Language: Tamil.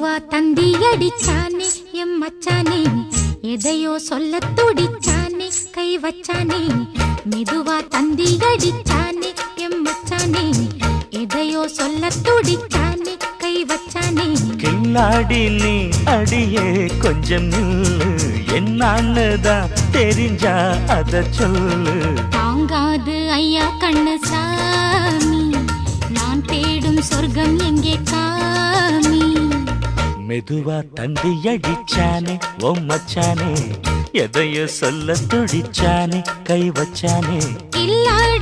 மெதுவா தந்தி அடிச்சானே எம் மச்சானே, எதையோ சொல்ல துடிச்சானே கை வச்சானே. மெதுவா தந்தி அடிச்சானே எம் மச்சானே, எதையோ சொல்ல துடிச்சானே கை வச்சானே. கில்லாடி நீ அடியே கொஞ்சம் நில்லு, என்னான்னுதான் தெரிஞ்சா அத சொல்லு. தாங்காது ஐயா கண்ணு சாமி, நான் தேடும் சொர்க்கம் எங்கே காமி. மெதுவா தந்தி அடிச்சானே ஓ மச்சானே, எதையோ சொல்ல துடிச்சானே கை வச்சானே. கில்லாடி